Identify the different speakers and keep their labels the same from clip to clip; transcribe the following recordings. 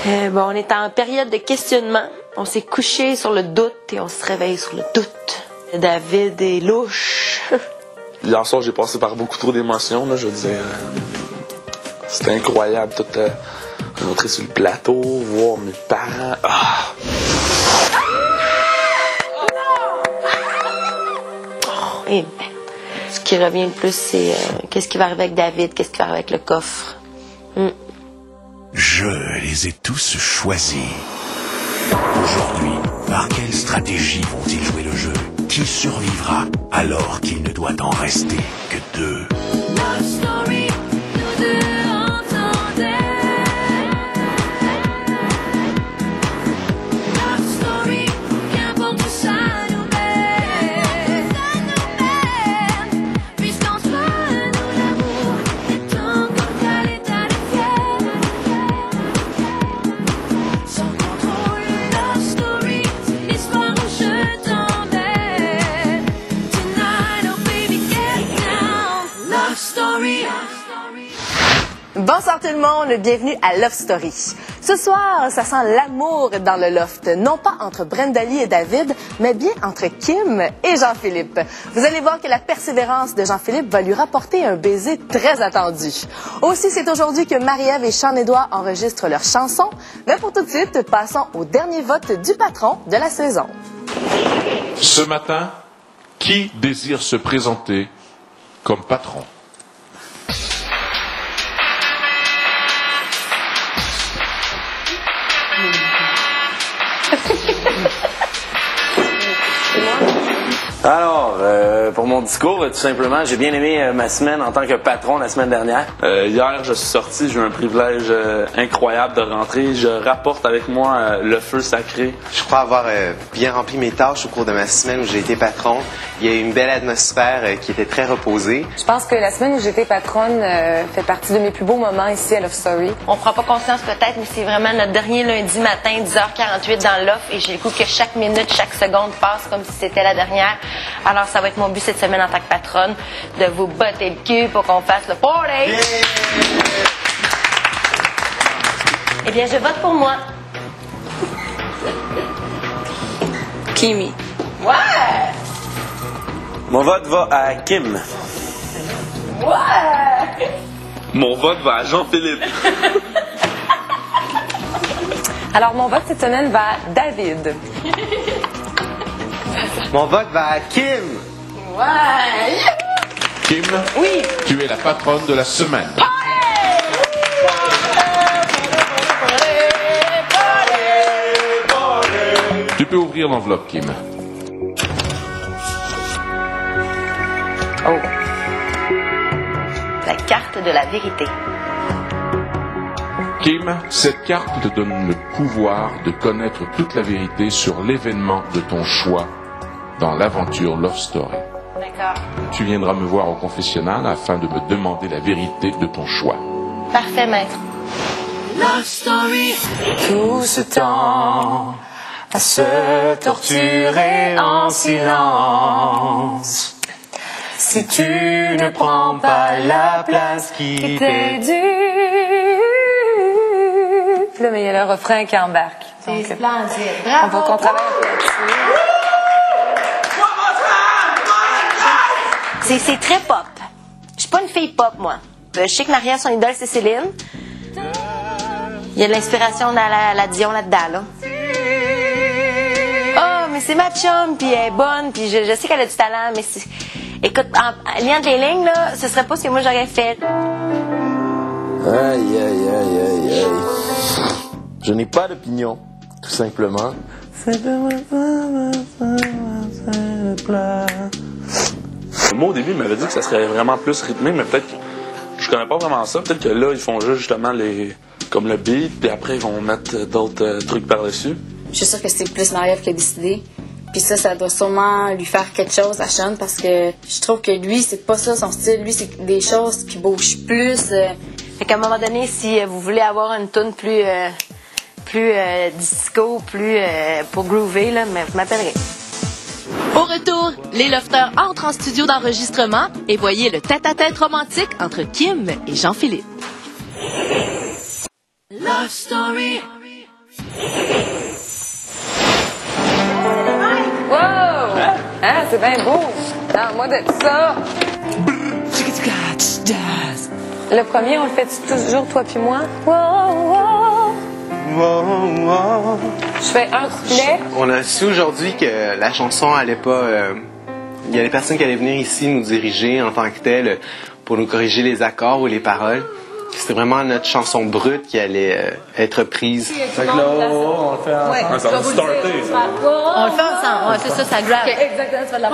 Speaker 1: On est en période de questionnement. On s'est couché sur le doute et on se réveille sur le doute. David est louche.
Speaker 2: Hier soir, j'ai passé par beaucoup trop d'émotions, là, je veux dire. C'était incroyable, tout rentrer sur le plateau, voir mes parents. Ah!
Speaker 1: Et ce qui revient le plus, c'est qu'est-ce qui va arriver avec David, qu'est-ce qui va arriver avec le coffre.
Speaker 3: Je les ai tous choisis. Aujourd'hui, par quelle stratégie vont-ils jouer le jeu? Qui survivra alors qu'il ne doit en rester que deux?
Speaker 4: Bonsoir tout le monde, bienvenue à Love Story. Ce soir, ça sent l'amour dans le loft, non pas entre Brenda Lee et David, mais bien entre Kim et Jean-Philippe. Vous allez voir que la persévérance de Jean-Philippe va lui rapporter un baiser très attendu. Aussi, c'est aujourd'hui que Marie-Ève et Sean-Édouard enregistrent leur chanson, mais pour tout de suite, passons au dernier vote du patron de la saison.
Speaker 5: Ce matin, qui désire se présenter comme patron?
Speaker 6: Alors, pour mon discours, tout simplement, j'ai bien aimé ma semaine en tant que patron la semaine dernière.
Speaker 2: Hier, je suis sorti, j'ai eu un privilège incroyable de rentrer. Je rapporte avec moi le feu sacré.
Speaker 7: Je crois avoir bien rempli mes tâches au cours de ma semaine où j'ai été patron. Il y a eu une belle atmosphère qui était très reposée.
Speaker 8: Je pense que la semaine où j'étais patronne fait partie de mes plus beaux moments ici à Love Story.
Speaker 1: On prend pas conscience peut-être, mais c'est vraiment notre dernier lundi matin, 10h48 dans l'off, et j'ai le goût que chaque minute, chaque seconde passe comme si c'était la dernière. Alors, ça va être mon but cette semaine en tant que patronne, de vous botter le cul pour qu'on fasse le party. Yeah! Eh bien, je vote pour moi.
Speaker 4: Kimi.
Speaker 1: Ouais!
Speaker 6: Mon vote va à Kim.
Speaker 1: Ouais!
Speaker 2: Mon vote va à Jean-Philippe.
Speaker 8: Alors, mon vote cette semaine va à David.
Speaker 7: Mon vote va à Kim.
Speaker 1: Ouais!
Speaker 5: Kim,
Speaker 1: Oui!
Speaker 5: tu es la patronne de la semaine. Tu peux ouvrir l'enveloppe, Kim.
Speaker 1: Oh! La carte de la vérité.
Speaker 5: Kim, cette carte te donne le pouvoir de connaître toute la vérité sur l'événement de ton choix dans l'aventure Love Story.
Speaker 1: D'accord.
Speaker 5: Tu viendras me voir au confessionnal afin de me demander la vérité de ton choix.
Speaker 1: Parfait, maître.
Speaker 3: Love Story.
Speaker 4: Tout ce temps à se torturer en silence. Si tu ne prends pas la place qui t'est
Speaker 8: due. Là, mais il y a le refrain qui embarque.
Speaker 1: C'est
Speaker 8: Donc,
Speaker 1: splendide.
Speaker 8: on
Speaker 1: Bravo!
Speaker 8: va qu'on travaille un peu là-dessus.
Speaker 1: C'est très pop. Je suis pas une fille pop, moi. Je sais que Maria, son idole, c'est Céline. Il y a de l'inspiration dans la Dion là-dedans, là. Oh, mais c'est ma chum, puis elle est bonne, puis je sais qu'elle a du talent, mais écoute, en liant les lignes, là, ce serait pas ce que moi j'aurais fait.
Speaker 6: Aïe, aïe, aïe, aïe, aïe. Je n'ai pas d'opinion, tout simplement.
Speaker 2: Moi, au début, il m'avait dit que ça serait vraiment plus rythmé, mais peut-être que je connais pas vraiment ça. Peut-être que là, ils font juste justement comme le beat, puis après, ils vont mettre d'autres trucs par-dessus.
Speaker 9: Je suis sûre que c'est plus Marie-Ève qui a décidé. Puis ça doit sûrement lui faire quelque chose à Sean parce que je trouve que lui, c'est pas ça son style. Lui, c'est des choses qui bougent plus.
Speaker 1: Fait qu'à un moment donné, si vous voulez avoir une tune plus disco, plus pour groover, là, mais vous m'appellerez.
Speaker 10: Au retour, les lofters entrent en studio d'enregistrement et voyez le tête-à-tête romantique entre Kim et Jean-Philippe.
Speaker 3: Love Story.
Speaker 8: Wow! Hein, c'est bien beau. Moi de ça. Le premier, on le fait toujours, toi puis moi? Je fais un couplet.
Speaker 7: On a su aujourd'hui que la chanson allait pas... il y a des personnes qui allaient venir ici nous diriger en tant que telles pour nous corriger les accords ou les paroles. C'était vraiment notre chanson brute qui allait être prise.
Speaker 2: Fait que là, on le fait ensemble. Ça va starter.
Speaker 1: On le fait ensemble. Ouais, c'est ça, ça grave.
Speaker 8: Exactement, ça fait de la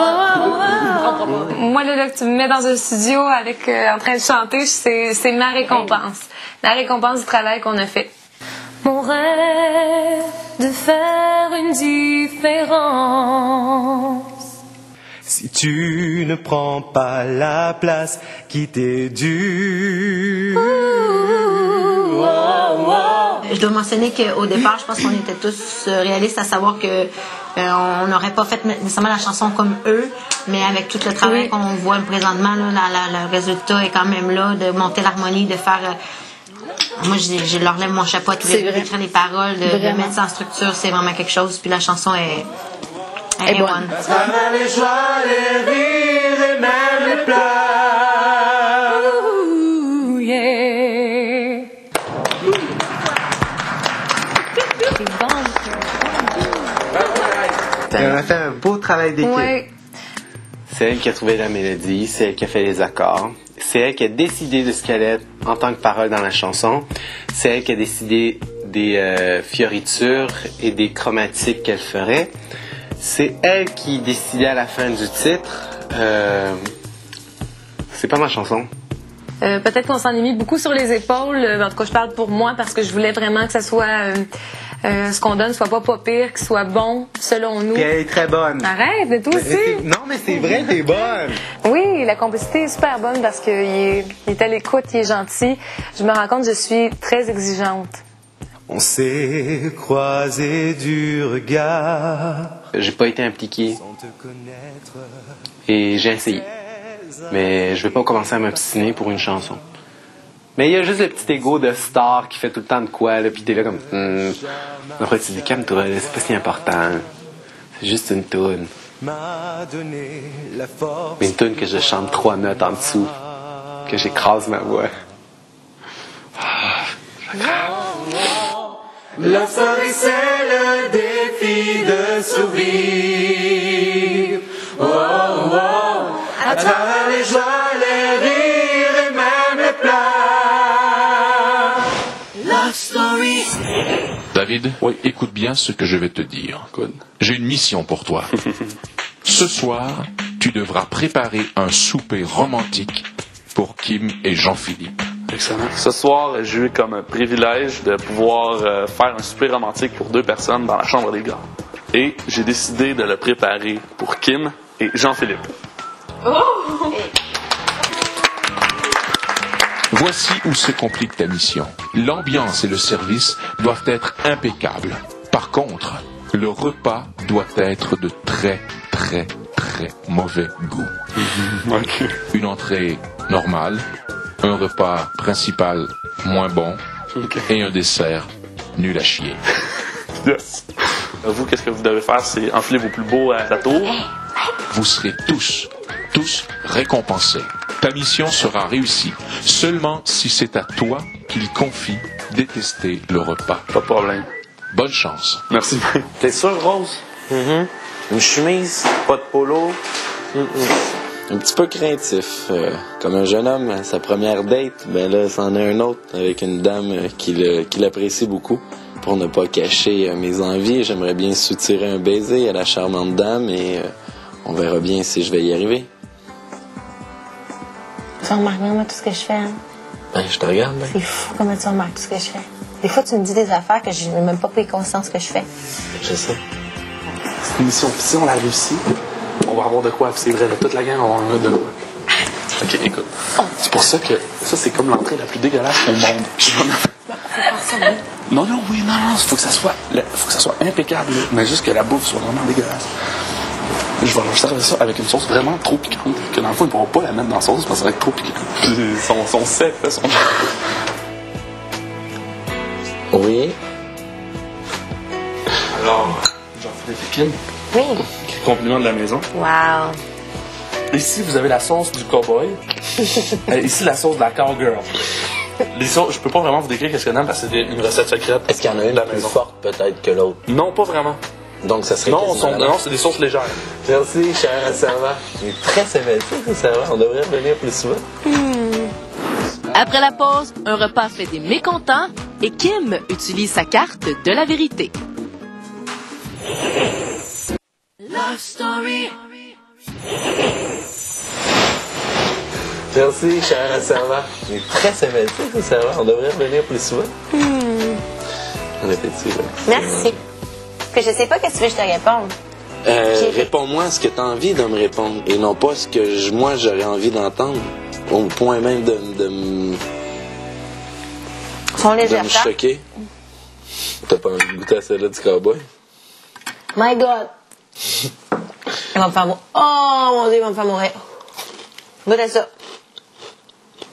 Speaker 8: Moi, là, que tu me mets dans un studio avec en train de chanter, c'est ma récompense. La récompense du travail qu'on a fait. Mon rêve de faire une différence.
Speaker 11: Si tu ne prends pas la place qui t'est due.
Speaker 1: Je dois mentionner qu'au départ, je pense qu'on était tous réalistes à savoir que on n'aurait pas fait nécessairement la chanson comme eux, mais avec tout le travail qu'on voit présentement, là, le résultat est quand même là, de monter l'harmonie, de faire... moi, je leur lève mon chapeau à tous les deux, d'écrire les paroles, de mettre ça en structure, c'est vraiment quelque chose. Puis la chanson est bonne.
Speaker 11: À travers les joies, les rires et même les pleurs.
Speaker 8: Ooh, yeah.
Speaker 7: Et on a fait un beau travail d'équipe.
Speaker 8: Ouais.
Speaker 7: C'est elle qui a trouvé la mélodie, c'est elle qui a fait les accords. C'est elle qui a décidé de ce qu'elle est en tant que parole dans la chanson. C'est elle qui a décidé des fioritures et des chromatiques qu'elle ferait. C'est elle qui décidait à la fin du titre. C'est pas ma chanson.
Speaker 8: Peut-être qu'on s'en est mis beaucoup sur les épaules. En tout cas, je parle pour moi parce que je voulais vraiment que ça soit ce qu'on donne soit pas pire, qu'il soit bon selon nous.
Speaker 7: Puis elle est très bonne.
Speaker 8: Arrête, mais toi aussi.
Speaker 7: Non, mais c'est vrai, t'es bonne.
Speaker 8: Oui, la complicité est super bonne parce qu'il est à l'écoute, il est gentil. Je me rends compte que je suis très exigeante.
Speaker 11: On s'est croisés du regard.
Speaker 7: J'ai pas été impliqué. Et j'ai essayé. Mais je vais pas commencer à m'obstiner pour une chanson. Mais il y a juste le petit ego de star qui fait tout le temps de quoi, là, pis t'es là comme... Après, tu dis, calme-toi, là, c'est pas si important. C'est juste une toune. Mais une toune que je chante 3 notes en dessous. Que j'écrase ma voix.
Speaker 11: La soirée, c'est le défi de survivre. Oh, oh, à travers les joies, les rires et même les pleurs. Love Story.
Speaker 5: David, écoute bien ce que je vais te dire. J'ai une mission pour toi. Ce soir, tu devras préparer un souper romantique pour Kim et Jean-Philippe.
Speaker 2: Excellent. Ce soir, j'ai eu comme un privilège de pouvoir faire un souper romantique pour 2 personnes dans la chambre des gars. Et j'ai décidé de le préparer pour Kim et Jean-Philippe.
Speaker 8: Oh!
Speaker 5: Voici où se complique ta mission. L'ambiance et le service doivent être impeccables. Par contre, le repas doit être de très, très, très mauvais goût.
Speaker 2: Okay.
Speaker 5: Une entrée normale, un repas principal moins bon et un dessert nul à chier.
Speaker 2: Yes. Vous, qu'est-ce que vous devez faire? C'est enfiler vos plus beaux plateaux.
Speaker 5: Vous serez tous récompensés. Ta mission sera réussie seulement si c'est à toi qu'il confie détester le repas.
Speaker 2: Pas de problème.
Speaker 5: Bonne chance.
Speaker 2: Merci.
Speaker 6: T'es sûr, Rose? Une chemise, pas de polo.
Speaker 12: Un petit peu craintif. Comme un jeune homme à sa première date, ben là, c'en est un autre avec une dame qui l'apprécie beaucoup. Pour ne pas cacher mes envies, j'aimerais bien soutirer un baiser à la charmante dame et on verra bien si je vais y arriver.
Speaker 1: Tu remarques vraiment tout ce que je fais, hein?
Speaker 12: Ben, je te regarde. Ben.
Speaker 1: C'est fou comment tu remarques tout ce que je fais. Des fois, tu me dis des affaires que je n'ai même pas pris conscience que je fais.
Speaker 12: Je sais.
Speaker 2: C'est une mission. Si on la réussit, on va avoir de quoi. C'est vrai, là, toute la gang, on va avoir de quoi. OK, écoute. C'est pour ça que ça, c'est comme l'entrée la plus dégueulasse au monde. Non, oui, faut que ça soit impeccable, mais juste que la bouffe soit vraiment dégueulasse. Je vais leur servir ça avec une sauce vraiment trop piquante, que dans le fond, ils ne pourront pas la mettre dans la sauce parce que ça va être trop piquant. Puis ils sont secs, là,
Speaker 12: Oui.
Speaker 2: Jean-Philippe et Kim.
Speaker 1: Oui.
Speaker 2: Compliment de la maison.
Speaker 1: Wow.
Speaker 2: Ici, vous avez la sauce du cowboy. Ici, la sauce de la cowgirl. Les sauces, je peux pas vraiment vous décrire qu'est-ce qu'il y en a parce que c'est une recette secrète.
Speaker 12: Est-ce qu'il y en a une plus forte peut-être que l'autre?
Speaker 2: Non, pas vraiment.
Speaker 12: Donc ça serait
Speaker 2: non, c'est des sauces légères.
Speaker 12: Merci, cher servant. Il est très sympathique, le servant. On devrait venir plus souvent.
Speaker 10: Après la pause, un repas fait des mécontents et Kim utilise sa carte de la vérité.
Speaker 11: Love Story.
Speaker 12: Merci, cher servant. Il est très sympathique, le servant. On devrait venir plus souvent. Bon appétit, là.
Speaker 1: Merci. Que je sais pas qu'est-ce que tu veux que je te réponde.
Speaker 12: Réponds-moi ce que tu as envie de me répondre et non pas ce que moi j'aurais envie d'entendre. Au point même de me choquer. T'as pas envie de goûter à celle-là du cowboy?
Speaker 1: My God. Il va me faire mourir. Oh mon Dieu, il va me faire mourir. Goûte à ça.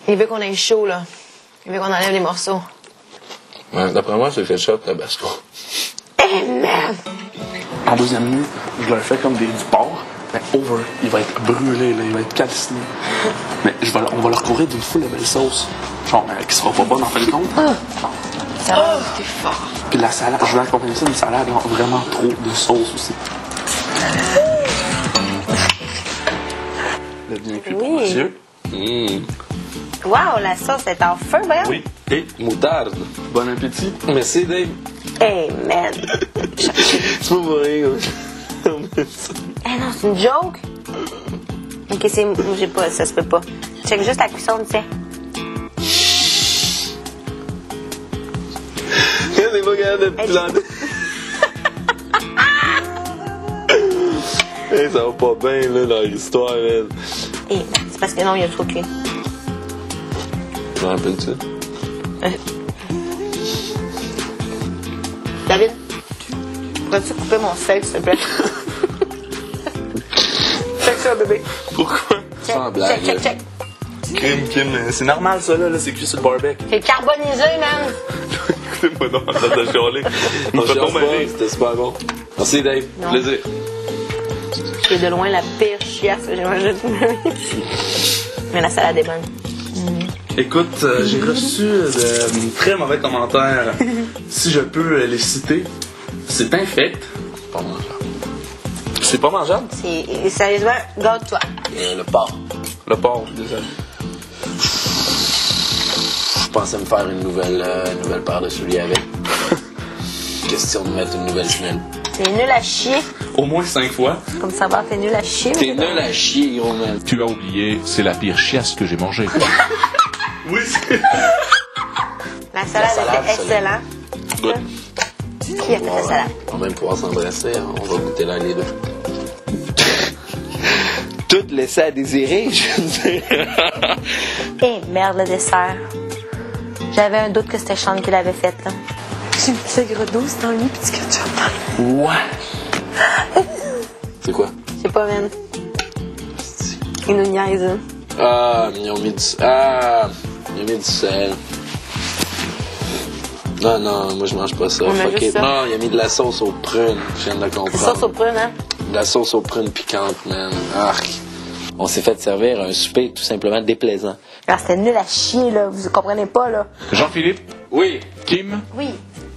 Speaker 1: Il veut qu'on ait chaud, là. Il veut qu'on enlève les morceaux.
Speaker 12: Ouais, d'après moi, c'est ketchup tabasco.
Speaker 1: Eh merde!
Speaker 2: En deuxième lieu, je leur fais comme du porc. Mais over, il va être brûlé, là, il va être calciné. Mais on va leur couvrir d'une foule de belles sauces. Genre, qui sera pas bonne en fin de compte.
Speaker 1: Ça va, t'es fort.
Speaker 2: Puis la salade, je vais accompagner ça d'une salade, genre, vraiment trop de sauce aussi. Le bien cuit pour monsieur.
Speaker 1: Wow, la sauce est en feu, Brian.
Speaker 2: Oui, et
Speaker 12: moutarde.
Speaker 2: Bon appétit.
Speaker 12: Merci, Dave.
Speaker 1: Hey, man.
Speaker 12: Tu vas mourir.
Speaker 1: Eh non, c'est une joke. Ok, j'ai pas, ça se peut pas. Check juste la cuisson, tu sais.
Speaker 12: C'est pas capable de planter. Hey, ça va pas bien, là, dans l'histoire, man.
Speaker 1: Eh, c'est parce que non, il y a trop cuit.
Speaker 12: Je m'en rappelle-tu?
Speaker 1: David, pourrais-tu couper mon steak, s'il te plaît? Check ça, bébé.
Speaker 2: Pourquoi?
Speaker 12: Sans blague.
Speaker 1: Check.
Speaker 2: Kim, c'est normal ça, là, c'est cuit sur le barbecue.
Speaker 1: C'est carbonisé, man.
Speaker 2: Écoutez-moi donc, arrête de chialer.
Speaker 12: On va tomber. C'était super bon. Merci, Dave.
Speaker 1: Non.
Speaker 12: Plaisir.
Speaker 1: C'est de loin la pire chiasse que j'ai mangée de ma vie. Mais la salade est bonne.
Speaker 2: Écoute, j'ai reçu de très mauvais commentaires. Si je peux les citer, c'est infect.
Speaker 12: Pas mangeable.
Speaker 2: C'est pas mangeable?
Speaker 1: C'est sérieusement, garde-toi.
Speaker 12: Le porc.
Speaker 2: Le porc, désolé.
Speaker 12: Je pensais me faire une nouvelle paire de souliers avec. Question de mettre une nouvelle semelle.
Speaker 1: C'est nul à chier.
Speaker 2: Au moins 5 fois.
Speaker 1: Comme ça va, t'es nul à chier.
Speaker 12: T'es nul à chier, gros man.
Speaker 5: Tu as oublié, c'est la pire chiasse que j'ai mangée.
Speaker 2: Oui, c'est...
Speaker 1: La salade était excellente.
Speaker 2: Good.
Speaker 1: Qui a fait la salade?
Speaker 12: On va même pouvoir s'embrasser, hein. On va goûter là les deux. Tout laissé à désirer, je veux dire.
Speaker 1: Eh merde, le dessert. J'avais un doute que c'était Sean qui l'avait fait, là. J'ai mis ça gros douce dans le lit pis du ketchup dans le lit.
Speaker 12: Ouais. C'est quoi?
Speaker 1: Je sais pas, man. Ils nous niaisent, hein.
Speaker 12: Ils ont mis du sel. Non, moi je mange pas ça.
Speaker 1: Fuck ça.
Speaker 12: Non, il a mis de la sauce aux prunes, je viens de le comprendre.
Speaker 1: Sauce aux prunes, hein?
Speaker 12: De la sauce aux prunes piquante, man. Arc. On s'est fait servir un souper tout simplement déplaisant.
Speaker 1: Alors, c'était nul à chier, là. Vous comprenez pas, là.
Speaker 5: Jean-Philippe?
Speaker 12: Oui.
Speaker 5: Kim?
Speaker 1: Oui.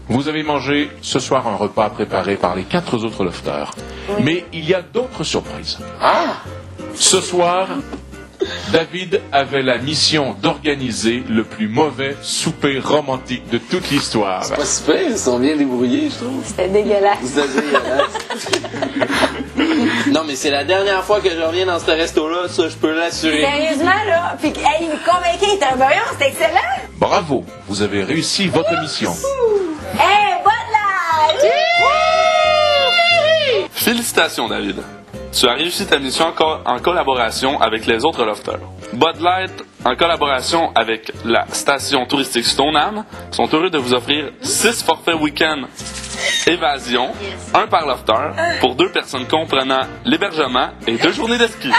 Speaker 5: Vous avez mangé ce soir un repas préparé par les 4 autres lofters.
Speaker 1: Oui.
Speaker 5: Mais il y a d'autres surprises.
Speaker 12: Ah!
Speaker 5: Ce soir, David avait la mission d'organiser le plus mauvais souper romantique de toute l'histoire.
Speaker 12: C'est pas super, ils sont bien débrouillés, je trouve.
Speaker 1: C'était dégueulasse.
Speaker 12: C'était dégueulasse. Non, mais c'est la dernière fois que je reviens dans ce resto-là, ça, je peux l'assurer.
Speaker 1: Sérieusement, là. Puis, hey, il me convainquait, il était un voyant, c'était excellent.
Speaker 5: Bravo, vous avez réussi votre mission.
Speaker 1: Hey, bonne live!
Speaker 2: Félicitations, David. Tu as réussi ta mission en collaboration avec les autres lofters. Bud Light, en collaboration avec la station touristique Stoneham, sont heureux de vous offrir 6 forfaits week-end évasion, un par lofter, pour 2 personnes comprenant l'hébergement et 2 journées de ski.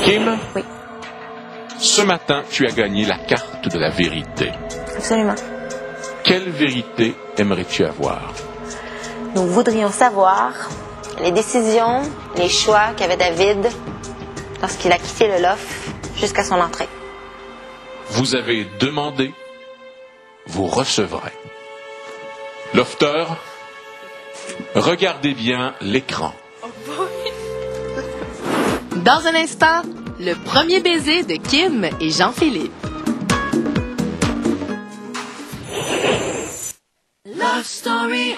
Speaker 5: Kim?
Speaker 1: Oui.
Speaker 5: Ce Ce matin, tu as gagné la carte de la vérité.
Speaker 1: Absolument.
Speaker 5: Quelle vérité aimerais-tu avoir?
Speaker 1: Nous voudrions savoir les décisions, les choix qu'avait David lorsqu'il a quitté le loft jusqu'à son entrée.
Speaker 5: Vous avez demandé, vous recevrez. Lofter, regardez bien l'écran.
Speaker 10: Dans un instant, le premier baiser de Kim et Jean-Philippe.
Speaker 11: Love Story.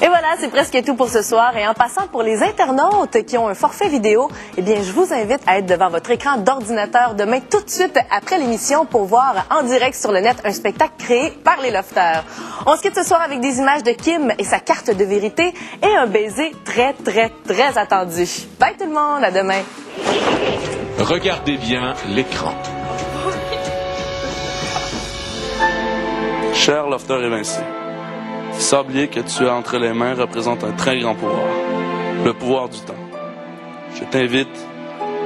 Speaker 4: Et voilà, c'est presque tout pour ce soir. Et en passant, pour les internautes qui ont un forfait vidéo, eh bien, je vous invite à être devant votre écran d'ordinateur demain tout de suite après l'émission pour voir en direct sur le net un spectacle créé par les Lofters. On se quitte ce soir avec des images de Kim et sa carte de vérité et un baiser très, très, très attendu. Bye tout le monde, à demain.
Speaker 5: Regardez bien l'écran.
Speaker 2: Cher Lofter et Vinci, sablier que tu as entre les mains représente un très grand pouvoir, le pouvoir du temps. Je t'invite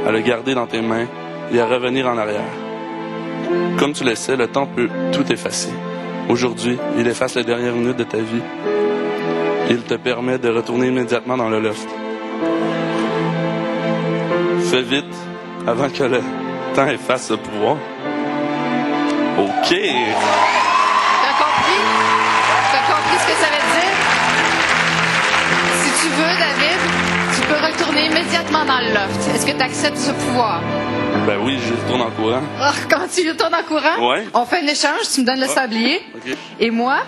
Speaker 2: à le garder dans tes mains et à revenir en arrière. Comme tu le sais, le temps peut tout effacer. Aujourd'hui, il efface les dernières minutes de ta vie. Il te permet de retourner immédiatement dans le loft. Fais vite avant que le temps efface ce pouvoir. OK!
Speaker 13: T'as compris ce que ça veut dire? Si tu veux, David, tu peux retourner immédiatement dans le loft. Est-ce que tu acceptes ce pouvoir?
Speaker 2: Ben oui, je retourne en courant.
Speaker 13: Oh, quand tu retournes en courant,
Speaker 2: ouais.
Speaker 13: On fait un échange, tu me donnes le sablier.
Speaker 2: Okay.
Speaker 13: Et moi,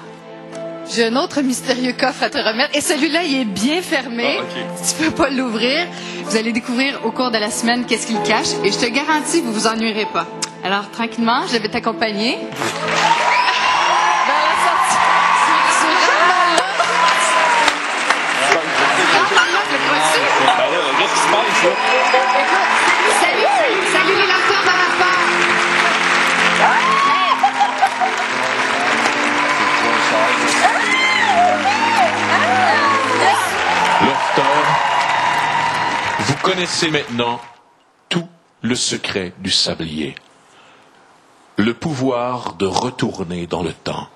Speaker 13: j'ai un autre mystérieux coffre à te remettre. Et celui-là, il est bien fermé. Tu peux pas l'ouvrir. Vous allez découvrir au cours de la semaine qu'est-ce qu'il cache. Et je te garantis que vous vous ennuierez pas. Alors, tranquillement, je vais t'accompagner. Salut les Lofters dans la part.
Speaker 5: Lofter, vous connaissez maintenant tout le secret du sablier. Le pouvoir de retourner dans le temps.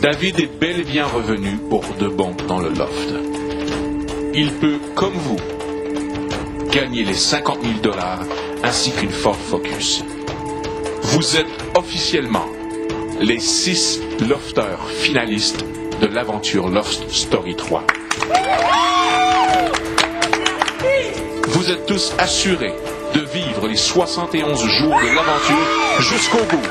Speaker 5: David est bel et bien revenu pour de bon dans le loft. Il peut, comme vous, gagner les 50 000 $ ainsi qu'une Ford Focus. Vous êtes officiellement les 6 Lofters finalistes de l'aventure Loft Story 3. Vous êtes tous assurés de vivre les 71 jours de l'aventure jusqu'au bout.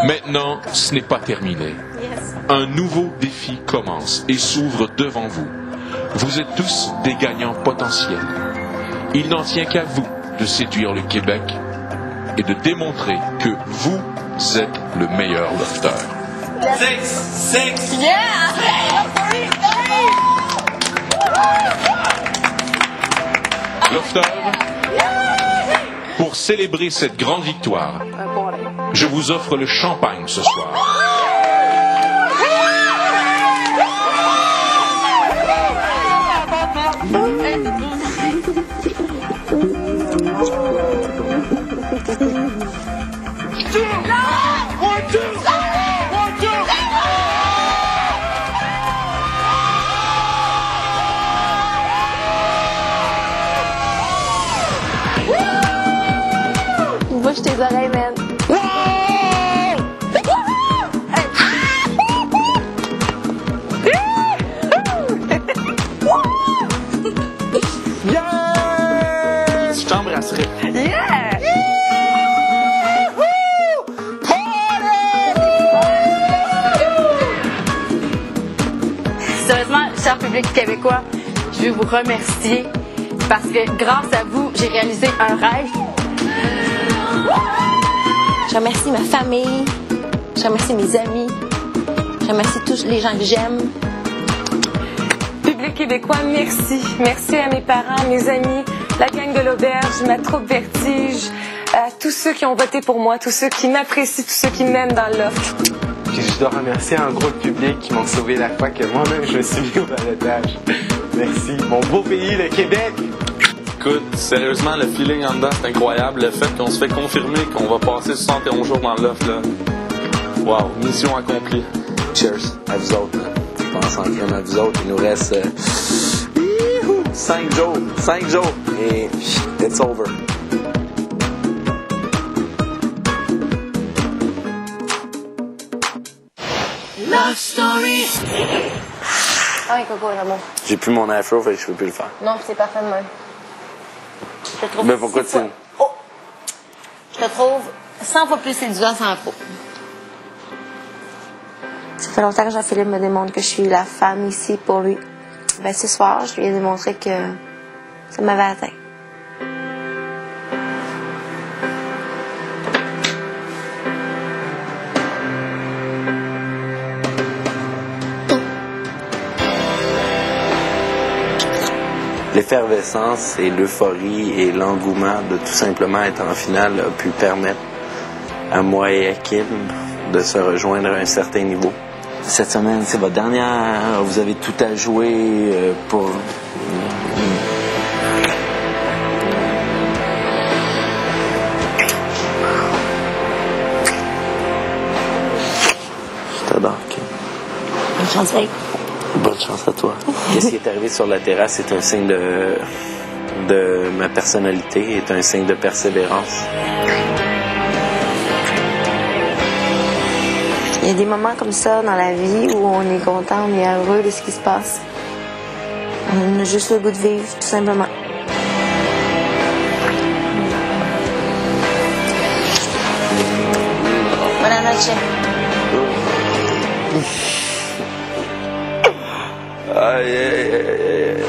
Speaker 5: Maintenant, ce n'est pas terminé. Un nouveau défi commence et s'ouvre devant vous. Vous êtes tous des gagnants potentiels. Il n'en tient qu'à vous de séduire le Québec et de démontrer que vous êtes le meilleur lofter.
Speaker 11: 6!
Speaker 13: Yeah!
Speaker 5: Lofter, pour célébrer cette grande victoire, je vous offre le champagne ce soir.
Speaker 4: Bouge tes oreilles, man.
Speaker 2: Je t'embrasserai.
Speaker 4: Yeah!
Speaker 9: Sérieusement, cher public québécois, je veux vous remercier parce que grâce à vous, j'ai réalisé un rêve.
Speaker 1: Je remercie ma famille, je remercie mes amis, je remercie tous les gens que j'aime.
Speaker 8: Public québécois, merci. Merci à mes parents, mes amis, la gang de l'auberge, ma troupe Vertige, à tous ceux qui ont voté pour moi, tous ceux qui m'apprécient, tous ceux qui m'aiment dans le loft.
Speaker 7: Puis je dois remercier en gros le public qui m'ont sauvé la fois que moi-même je me suis mis au balotage. Merci. Mon beau pays, le Québec!
Speaker 2: Écoute, sérieusement, le feeling en dedans, c'est incroyable. Le fait qu'on se fait confirmer qu'on va passer 71 jours dans le loft, là. Wow, mission accomplie.
Speaker 12: Cheers à vous autres. Je pense en crème à vous autres. Il nous reste 5 jours. 5 jours. Et it's over.
Speaker 11: Love Story.
Speaker 1: Ah, Coco, l'amour.
Speaker 12: J'ai plus mon afro, fait que je peux plus le faire.
Speaker 1: Non, c'est parfait de même. Je te trouve
Speaker 12: Mais pourquoi tu...
Speaker 1: Oh! Je te trouve 100 fois plus séduisant sans peau. Ça fait longtemps que Jean-Philippe me démontre que je suis la femme ici pour lui. Ben, ce soir, je lui ai démontré que ça m'avait atteint.
Speaker 12: L'effervescence et l'euphorie et l'engouement de tout simplement être en finale a pu permettre à moi et à Kim de se rejoindre à un certain niveau. Cette semaine, c'est votre dernière. Vous avez tout à jouer pour... Je t'adore, Kim.
Speaker 1: Bonne chance, mec.
Speaker 12: Bonne chance à toi. Qu'est-ce qui est arrivé sur la terrasse est un signe de ma personnalité, est un signe de persévérance.
Speaker 1: Il y a des moments comme ça dans la vie où on est content, on est heureux de ce qui se passe. On a juste le goût de vivre, tout simplement. Buenas noches.
Speaker 12: Aïe, aïe, aïe, aïe.